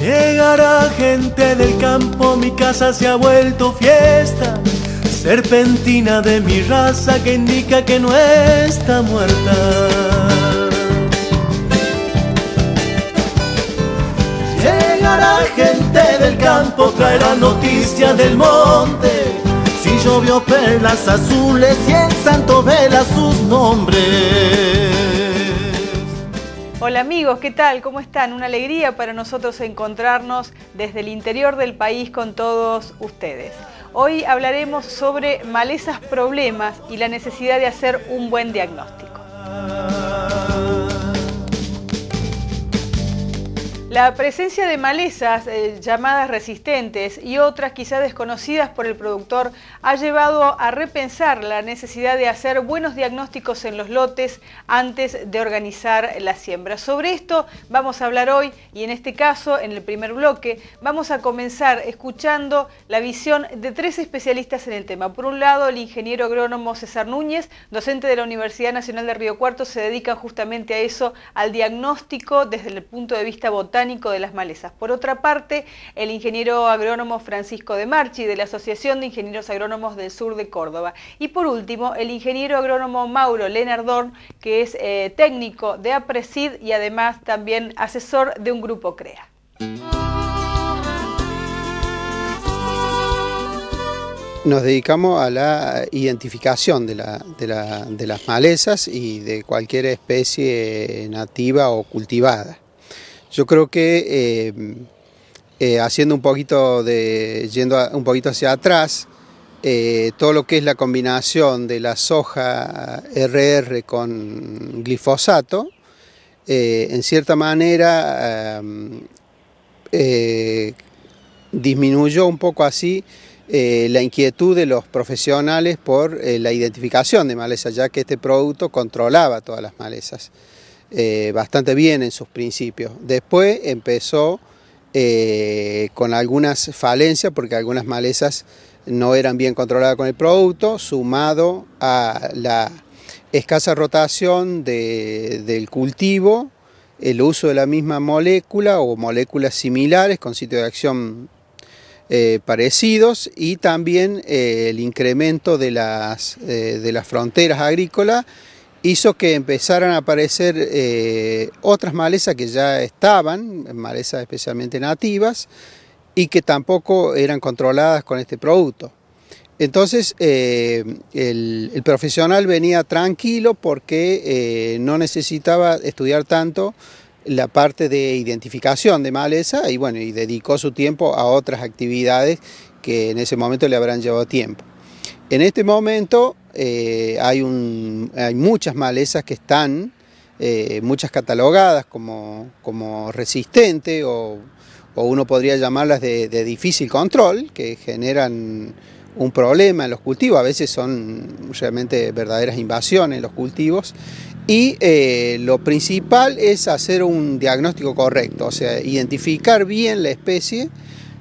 Llegará gente del campo, mi casa se ha vuelto fiesta, serpentina de mi raza que indica que no está muerta. Llegará gente del campo, traerá noticias del monte, si llovió perlas azules y el santo vela sus nombres. Hola amigos, ¿qué tal? ¿Cómo están? Una alegría para nosotros encontrarnos desde el interior del país con todos ustedes. Hoy hablaremos sobre malezas problemas y la necesidad de hacer un buen diagnóstico. La presencia de malezas llamadas resistentes y otras quizás desconocidas por el productor ha llevado a repensar la necesidad de hacer buenos diagnósticos en los lotes antes de organizar la siembra. Sobre esto vamos a hablar hoy y en este caso, en el primer bloque, vamos a comenzar escuchando la visión de tres especialistas en el tema. Por un lado, el ingeniero agrónomo César Núñez, docente de la Universidad Nacional de Río Cuarto, se dedica justamente a eso, al diagnóstico desde el punto de vista botánico de las malezas. Por otra parte, el ingeniero agrónomo Francisco de Marchi, de la Asociación de Ingenieros Agrónomos del Sur de Córdoba. Y por último, el ingeniero agrónomo Mauro Lenardón, que es técnico de APRESID y además también asesor de un grupo CREA. Nos dedicamos a la identificación de las malezas y de cualquier especie nativa o cultivada. Yo creo que haciendo yendo un poquito hacia atrás, todo lo que es la combinación de la soja RR con glifosato, en cierta manera disminuyó un poco así la inquietud de los profesionales por la identificación de malezas, ya que este producto controlaba todas las malezas bastante bien en sus principios. Después empezó con algunas falencias, porque algunas malezas no eran bien controladas con el producto, sumado a la escasa rotación del cultivo, el uso de la misma molécula o moléculas similares con sitio de acción parecidos, y también el incremento de las fronteras agrícolas hizo que empezaran a aparecer otras malezas que ya estaban, malezas especialmente nativas, y que tampoco eran controladas con este producto. Entonces el profesional venía tranquilo porque no necesitaba estudiar tanto la parte de identificación de maleza y bueno, y dedicó su tiempo a otras actividades que en ese momento le habrán llevado tiempo. En este momento hay muchas malezas que están, muchas catalogadas como resistentes o uno podría llamarlas de difícil control, que generan un problema en los cultivos. A veces son realmente verdaderas invasiones en los cultivos. Y lo principal es hacer un diagnóstico correcto, o sea, identificar bien la especie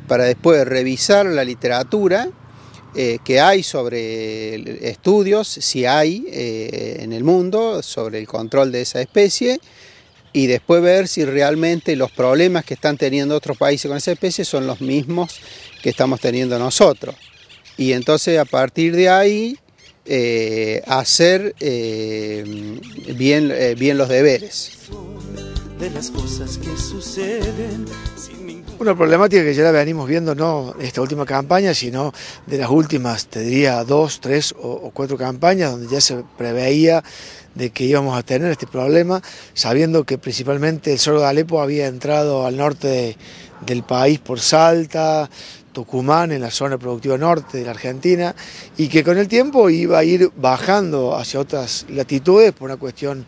para después revisar la literatura que hay sobre estudios, si hay en el mundo, sobre el control de esa especie, y después ver si realmente los problemas que están teniendo otros países con esa especie son los mismos que estamos teniendo nosotros. Y entonces a partir de ahí hacer bien los deberes. Una problemática que ya la venimos viendo no en esta última campaña, sino de las últimas, te diría, 2, 3 o 4 campañas, donde ya se preveía de que íbamos a tener este problema, sabiendo que principalmente el sorgo de Alepo había entrado al norte del país por Salta, Tucumán, en la zona productiva norte de la Argentina, y que con el tiempo iba a ir bajando hacia otras latitudes por una cuestión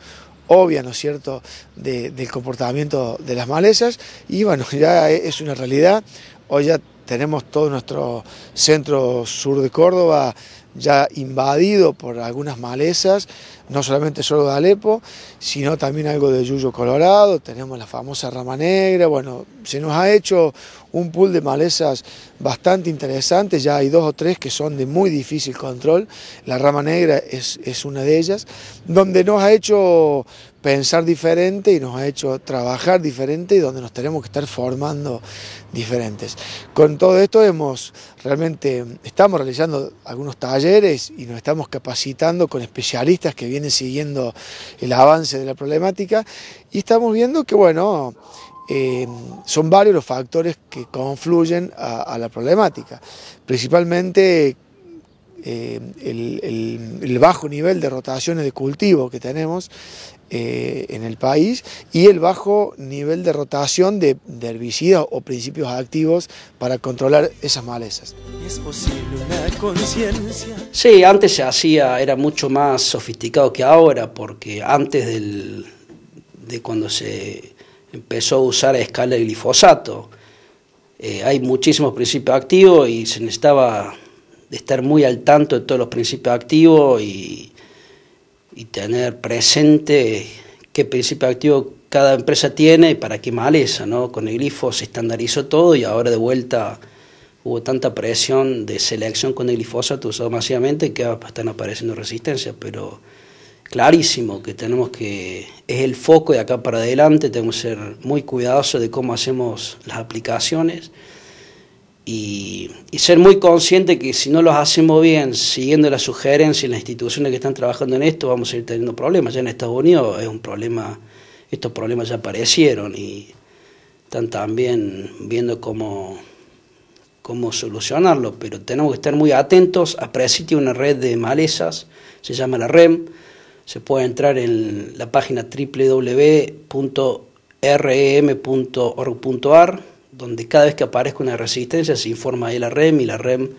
obvia, ¿no es cierto?, del comportamiento de las malezas. Y bueno, ya es una realidad. Hoy ya tenemos todo nuestro centro sur de Córdoba ya invadido por algunas malezas, no solamente sorgo de Alepo, sino también algo de yuyo colorado, tenemos la famosa rama negra. Bueno, se nos ha hecho un pool de malezas bastante interesante, ya hay 2 o 3 que son de muy difícil control, la rama negra es una de ellas, donde nos ha hecho pensar diferente y nos ha hecho trabajar diferente y donde nos tenemos que estar formando diferentes. Con todo esto realmente estamos realizando algunos talleres y nos estamos capacitando con especialistas que vienen siguiendo el avance de la problemática y estamos viendo que bueno, son varios los factores que confluyen a la problemática, principalmente el bajo nivel de rotaciones de cultivo que tenemos en el país y el bajo nivel de rotación de herbicidas o principios activos para controlar esas malezas. ¿Es posible una conciencia? Sí, antes se hacía, era mucho más sofisticado que ahora, porque antes de cuando se empezó a usar a escala el glifosato, hay muchísimos principios activos y se necesitaba de estar muy al tanto de todos los principios activos y tener presente qué principio activo cada empresa tiene y para qué maleza, ¿no? Con el glifo se estandarizó todo y ahora de vuelta hubo tanta presión de selección con el glifosato usado masivamente que están apareciendo resistencias, pero clarísimo que es el foco de acá para adelante, tenemos que ser muy cuidadosos de cómo hacemos las aplicaciones y ser muy consciente que si no los hacemos bien, siguiendo las sugerencias y las instituciones que están trabajando en esto, vamos a ir teniendo problemas. Ya en Estados Unidos es un problema, estos problemas ya aparecieron y están también viendo cómo solucionarlo, pero tenemos que estar muy atentos. APRESID tiene una red de malezas, se llama la REM, se puede entrar en la página www.rem.org.ar, donde cada vez que aparezca una resistencia se informa ahí la REM y la REM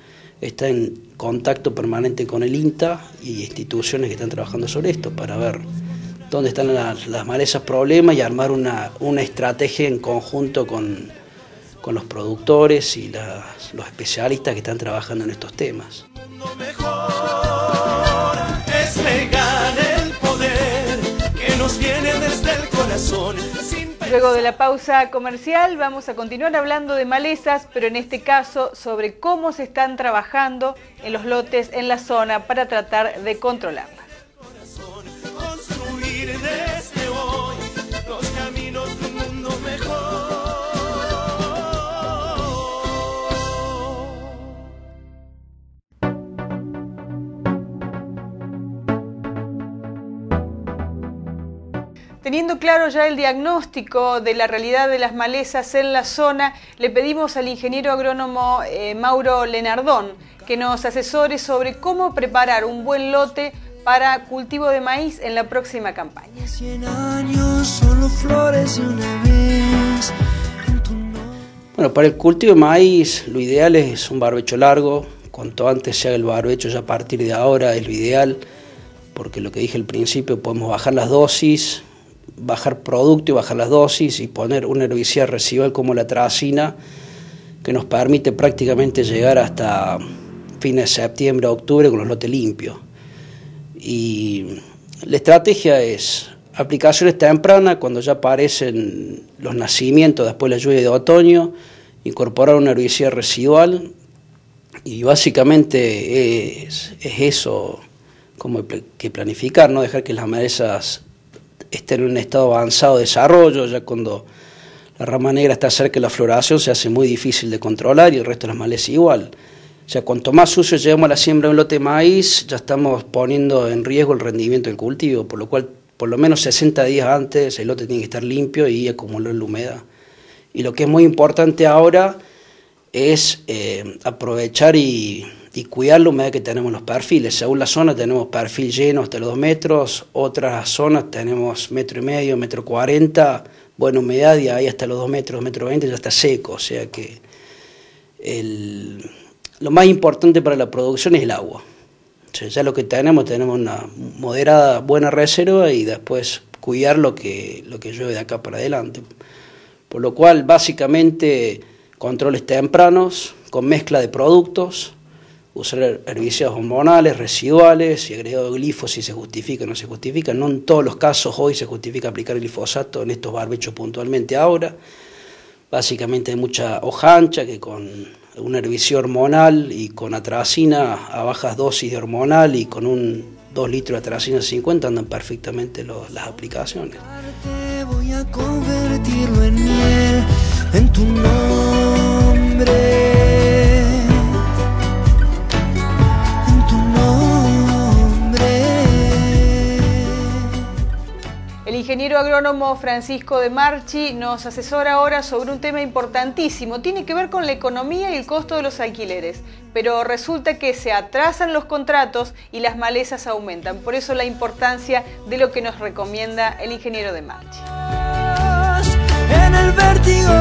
está en contacto permanente con el INTA y instituciones que están trabajando sobre esto para ver dónde están las malezas problemas y armar una estrategia en conjunto con los productores y los especialistas que están trabajando en estos temas. Es legal el poder que nos viene desde el corazón. Luego de la pausa comercial vamos a continuar hablando de malezas, pero en este caso sobre cómo se están trabajando en los lotes en la zona para tratar de controlarlas. Construir desde hoy los caminos de un mundo mejor. Teniendo claro ya el diagnóstico de la realidad de las malezas en la zona, le pedimos al ingeniero agrónomo Mauro Lenardón que nos asesore sobre cómo preparar un buen lote para cultivo de maíz en la próxima campaña. 100 años, solo flores de una vez. Bueno, para el cultivo de maíz lo ideal es un barbecho largo. Cuanto antes se haga el barbecho, ya a partir de ahora es lo ideal, porque lo que dije al principio, podemos bajar las dosis, bajar producto y bajar las dosis y poner un herbicida residual como la tracina que nos permite prácticamente llegar hasta fines de septiembre a octubre con los lotes limpios. Y la estrategia es aplicaciones tempranas cuando ya aparecen los nacimientos después de la lluvia de otoño, incorporar un herbicida residual y básicamente es eso como que planificar, no dejar que las malezas estén en un estado avanzado de desarrollo. Ya cuando la rama negra está cerca de la floración se hace muy difícil de controlar y el resto de las malezas igual. O sea, cuanto más sucio llevamos a la siembra de un lote de maíz, ya estamos poniendo en riesgo el rendimiento del cultivo, por lo cual por lo menos 60 días antes el lote tiene que estar limpio y acumular la humedad. Y lo que es muy importante ahora es aprovechar y cuidar la humedad que tenemos en los perfiles. Según la zona tenemos perfil lleno hasta los 2 metros, otras zonas tenemos 1,5 metros, 1,40 metros, buena humedad y ahí hasta los 2 metros, 1,20 metros ya está seco. O sea que lo más importante para la producción es el agua. O sea, ya lo que tenemos una moderada buena reserva y después cuidar lo que llueve de acá para adelante. Por lo cual básicamente controles tempranos con mezcla de productos, usar herbicidas hormonales, residuales y agregado de glifo si se justifica o no se justifica. No en todos los casos hoy se justifica aplicar glifosato en estos barbechos puntualmente ahora. Básicamente hay mucha hoja ancha que con un herbicida hormonal y con atracina a bajas dosis de hormonal y con un 2 litros a 350 andan perfectamente las aplicaciones. Voy a convertirlo en miel, en tu nombre. El ingeniero agrónomo Francisco de Marchi nos asesora ahora sobre un tema importantísimo. Tiene que ver con la economía y el costo de los alquileres, pero resulta que se atrasan los contratos y las malezas aumentan. Por eso la importancia de lo que nos recomienda el ingeniero de Marchi. En el vértigo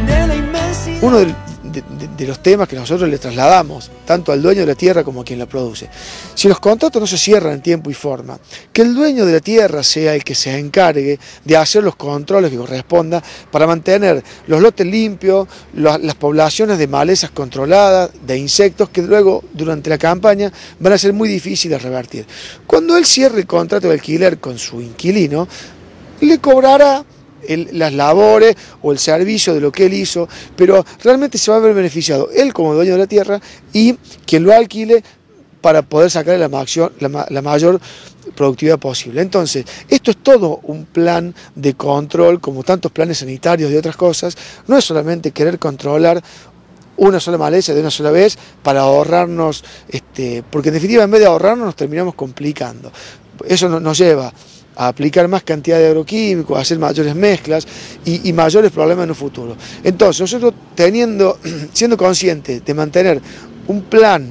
de la inmensidad. Uno de los temas que nosotros le trasladamos tanto al dueño de la tierra como a quien la produce. Si los contratos no se cierran en tiempo y forma, que el dueño de la tierra sea el que se encargue de hacer los controles que corresponda para mantener los lotes limpios, las poblaciones de malezas controladas, de insectos que luego durante la campaña van a ser muy difíciles de revertir. Cuando él cierre el contrato de alquiler con su inquilino, le cobrará las labores o el servicio de lo que él hizo, pero realmente se va a ver beneficiado él como dueño de la tierra y quien lo alquile para poder sacar la mayor productividad posible. Entonces, esto es todo un plan de control, como tantos planes sanitarios y otras cosas. No es solamente querer controlar una sola maleza de una sola vez para ahorrarnos, porque en definitiva en vez de ahorrarnos nos terminamos complicando. Eso nos lleva a aplicar más cantidad de agroquímicos, a hacer mayores mezclas y mayores problemas en un futuro. Entonces, nosotros siendo conscientes de mantener un plan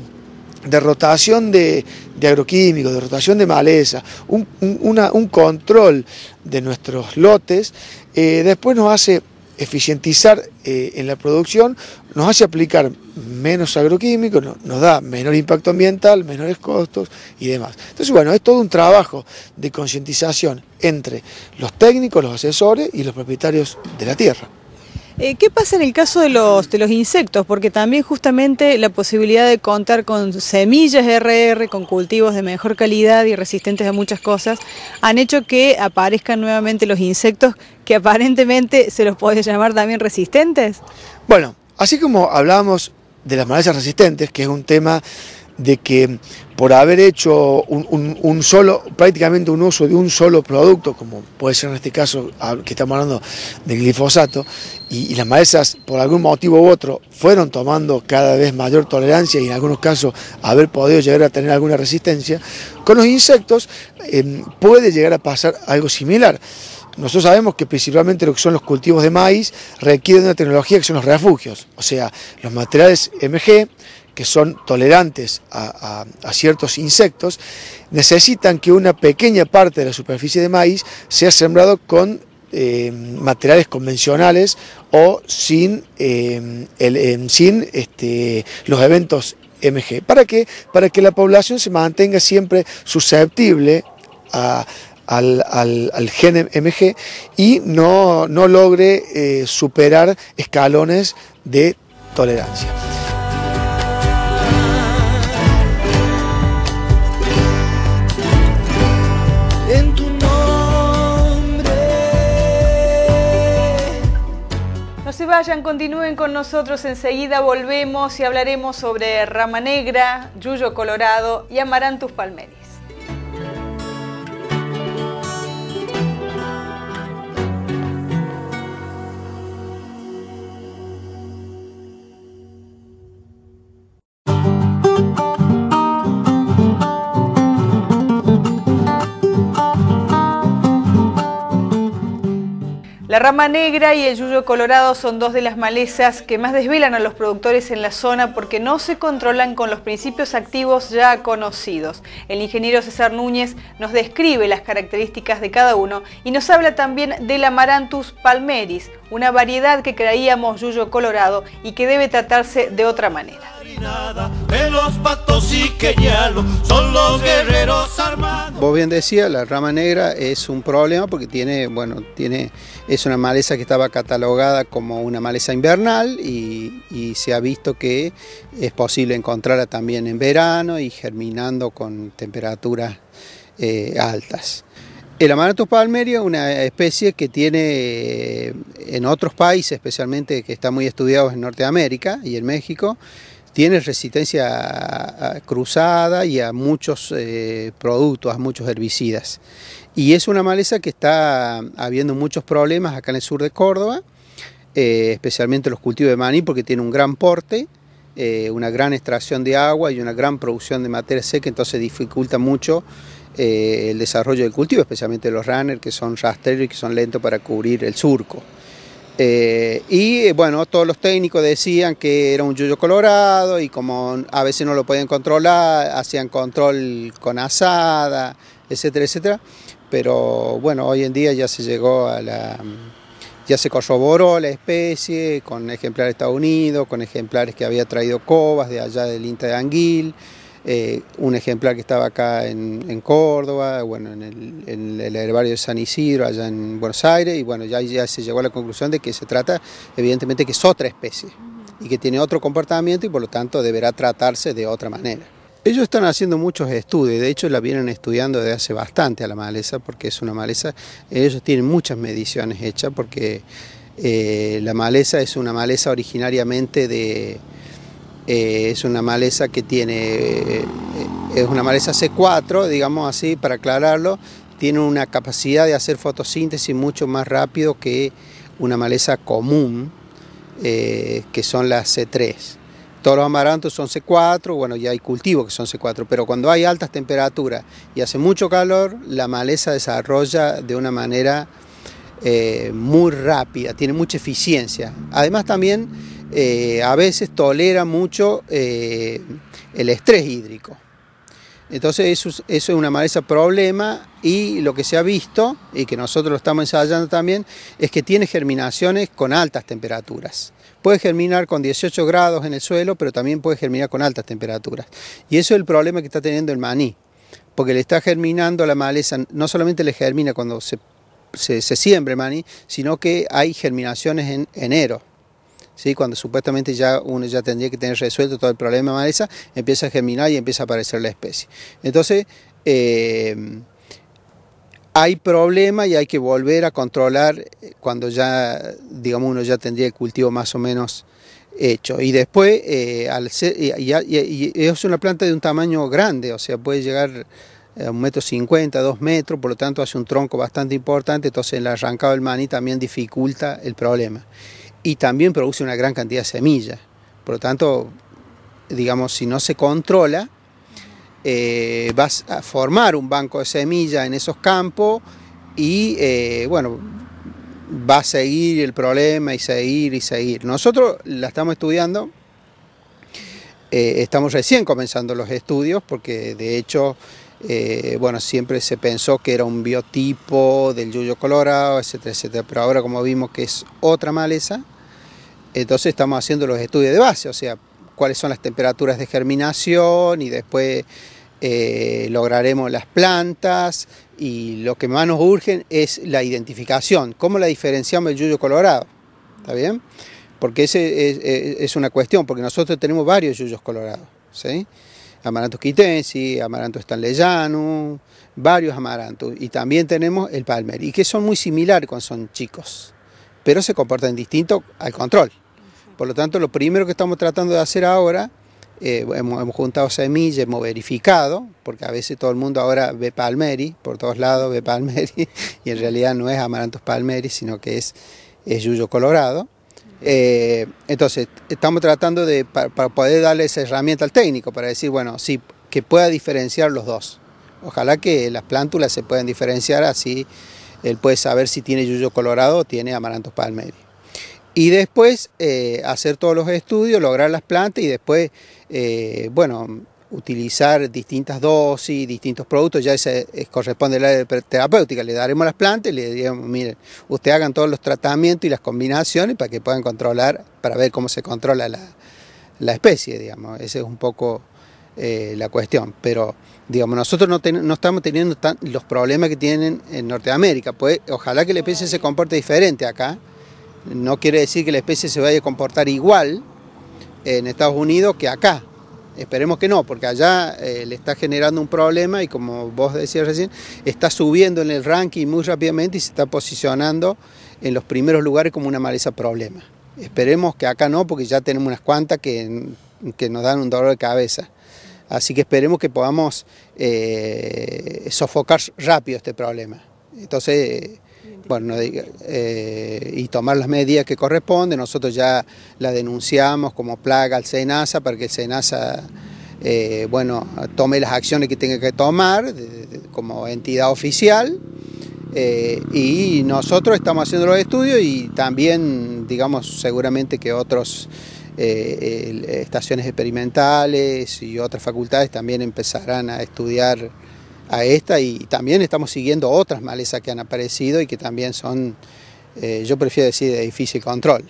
de rotación de agroquímicos, de rotación de maleza, un control de nuestros lotes, después nos hace eficientizar en la producción, nos hace aplicar menos agroquímicos, nos da menor impacto ambiental, menores costos y demás. Entonces, bueno, es todo un trabajo de concientización entre los técnicos, los asesores y los propietarios de la tierra. ¿Qué pasa en el caso de los insectos? Porque también justamente la posibilidad de contar con semillas RR, con cultivos de mejor calidad y resistentes a muchas cosas, han hecho que aparezcan nuevamente los insectos que aparentemente se los puede llamar también resistentes. Bueno, así como hablábamos de las malezas resistentes, que es un tema de que por haber hecho prácticamente un uso de un solo producto, como puede ser en este caso que estamos hablando del glifosato, y las malezas por algún motivo u otro fueron tomando cada vez mayor tolerancia y en algunos casos haber podido llegar a tener alguna resistencia, con los insectos puede llegar a pasar algo similar. Nosotros sabemos que principalmente lo que son los cultivos de maíz requieren una tecnología que son los refugios, o sea, los materiales MG, que son tolerantes a ciertos insectos, necesitan que una pequeña parte de la superficie de maíz sea sembrado con materiales convencionales o sin los eventos MG. ¿Para qué? Para que la población se mantenga siempre susceptible al gen MG y no logre superar escalones de tolerancia. No se vayan, continúen con nosotros, enseguida volvemos y hablaremos sobre rama negra, yuyo colorado y Amaranthus palmeris. La rama negra y el yuyo colorado son dos de las malezas que más desvelan a los productores en la zona porque no se controlan con los principios activos ya conocidos. El ingeniero César Núñez nos describe las características de cada uno y nos habla también del Amaranthus palmeris, una variedad que creíamos yuyo colorado y que debe tratarse de otra manera. Los patos y queñalos son los guerreros armados. Vos bien decías, la rama negra es un problema porque es una maleza que estaba catalogada como una maleza invernal y se ha visto que es posible encontrarla también en verano y germinando con temperaturas altas. El Amaranthus palmeris es una especie que tiene en otros países, especialmente que está muy estudiados en Norteamérica y en México, tiene resistencia cruzada y a muchos productos, a muchos herbicidas. Y es una maleza que está habiendo muchos problemas acá en el sur de Córdoba, especialmente los cultivos de maní, porque tiene un gran porte, una gran extracción de agua y una gran producción de materia seca, entonces dificulta mucho el desarrollo del cultivo, especialmente los runners, que son rastreros y que son lentos para cubrir el surco. Y bueno, todos los técnicos decían que era un yuyo colorado y como a veces no lo podían controlar, hacían control con azada, etcétera, etcétera. Pero bueno, hoy en día ya se llegó a ya se corroboró la especie con ejemplares de Estados Unidos, con ejemplares que había traído Cobas de allá del INTA de Anguil, un ejemplar que estaba acá en Córdoba, bueno, en el herbario de San Isidro, allá en Buenos Aires, y bueno, ya se llegó a la conclusión de que se trata, evidentemente, que es otra especie y que tiene otro comportamiento y por lo tanto deberá tratarse de otra manera. Ellos están haciendo muchos estudios, de hecho la vienen estudiando desde hace bastante a la maleza, porque es una maleza, ellos tienen muchas mediciones hechas, porque la maleza es una maleza originariamente es una maleza que tiene, es una maleza C4, digamos así, para aclararlo, tiene una capacidad de hacer fotosíntesis mucho más rápido que una maleza común, que son las C3. Todos los amarantos son C4, bueno, ya hay cultivos que son C4, pero cuando hay altas temperaturas y hace mucho calor, la maleza desarrolla de una manera muy rápida, tiene mucha eficiencia. Además también a veces tolera mucho el estrés hídrico. Entonces eso es una maleza problema, y lo que se ha visto, y que nosotros lo estamos ensayando también, es que tiene germinaciones con altas temperaturas. Puede germinar con 18 grados en el suelo, pero también puede germinar con altas temperaturas. Y eso es el problema que está teniendo el maní, porque le está germinando la maleza, no solamente le germina cuando se siembra el maní, sino que hay germinaciones en enero. ¿Sí? Cuando supuestamente uno ya tendría que tener resuelto todo el problema de maleza, empieza a germinar y empieza a aparecer la especie. Entonces, hay problema y hay que volver a controlar cuando ya, digamos, uno ya tendría el cultivo más o menos hecho. Y después, y es una planta de un tamaño grande, o sea, puede llegar a 1,50 m, 2 metros, por lo tanto hace un tronco bastante importante, entonces el arrancado del maní también dificulta el problema. Y también produce una gran cantidad de semillas. Por lo tanto, digamos, si no se controla, vas a formar un banco de semillas en esos campos y, bueno, va a seguir el problema y seguir y seguir. Nosotros la estamos estudiando, estamos recién comenzando los estudios porque, de hecho, bueno, siempre se pensó que era un biotipo del yuyo colorado, etcétera, etcétera. Pero ahora, como vimos que es otra maleza, entonces estamos haciendo los estudios de base, o sea, cuáles son las temperaturas de germinación y después lograremos las plantas, y lo que más nos urge es la identificación, cómo la diferenciamos del yuyo colorado, ¿está bien? Porque ese es una cuestión, porque nosotros tenemos varios yuyos colorados, ¿sí? Amaranthus quitensis, Amaranthus stanleyanus, varios amaranthus, y también tenemos el palmeri, y que son muy similares cuando son chicos, pero se comportan distinto al control. Por lo tanto, lo primero que estamos tratando de hacer ahora, hemos juntado semillas, hemos verificado, porque a veces todo el mundo ahora ve palmeri, por todos lados ve palmeri, y en realidad no es Amaranthus palmeri, sino que es yuyo colorado. Entonces, estamos tratando para poder darle esa herramienta al técnico, para decir, bueno, sí, que pueda diferenciar los dos. Ojalá que las plántulas se puedan diferenciar, así él puede saber si tiene yuyo colorado o tiene Amaranthus palmeri. Y después hacer todos los estudios, lograr las plantas y después, bueno, utilizar distintas dosis, distintos productos. Ya ese corresponde al área terapéutica. Le daremos las plantas y le diremos, miren, ustedes hagan todos los tratamientos y las combinaciones para que puedan controlar, para ver cómo se controla la especie, digamos. Esa es un poco la cuestión. Pero, digamos, nosotros no estamos teniendo los problemas que tienen en Norteamérica. Pues, ojalá que la especie se comporte diferente acá. No quiere decir que la especie se vaya a comportar igual en Estados Unidos que acá. Esperemos que no, porque allá le está generando un problema y, como vos decías recién, está subiendo en el ranking muy rápidamente y se está posicionando en los primeros lugares como una maleza problema. Esperemos que acá no, porque ya tenemos unas cuantas que que nos dan un dolor de cabeza. Así que esperemos que podamos sofocar rápido este problema. Entonces, bueno, y tomar las medidas que corresponden. Nosotros ya la denunciamos como plaga al SENASA para que el SENASA bueno, tome las acciones que tenga que tomar como entidad oficial. Y nosotros estamos haciendo los estudios y también, digamos, seguramente que otros estaciones experimentales y otras facultades también empezarán a estudiar a esta, y también estamos siguiendo otras malezas que han aparecido y que también son, yo prefiero decir, de difícil control.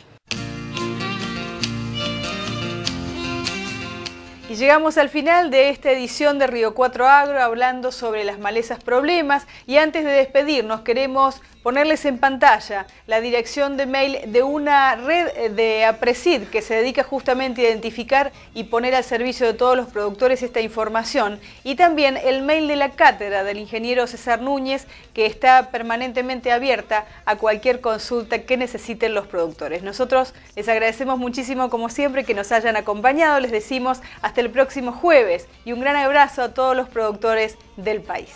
Y llegamos al final de esta edición de Río 4 Agro hablando sobre las malezas problemas, y antes de despedirnos queremos ponerles en pantalla la dirección de mail de una red de APRESID que se dedica justamente a identificar y poner al servicio de todos los productores esta información, y también el mail de la cátedra del ingeniero César Núñez, que está permanentemente abierta a cualquier consulta que necesiten los productores. Nosotros les agradecemos muchísimo, como siempre, que nos hayan acompañado. Les decimos hasta el próximo jueves y un gran abrazo a todos los productores del país.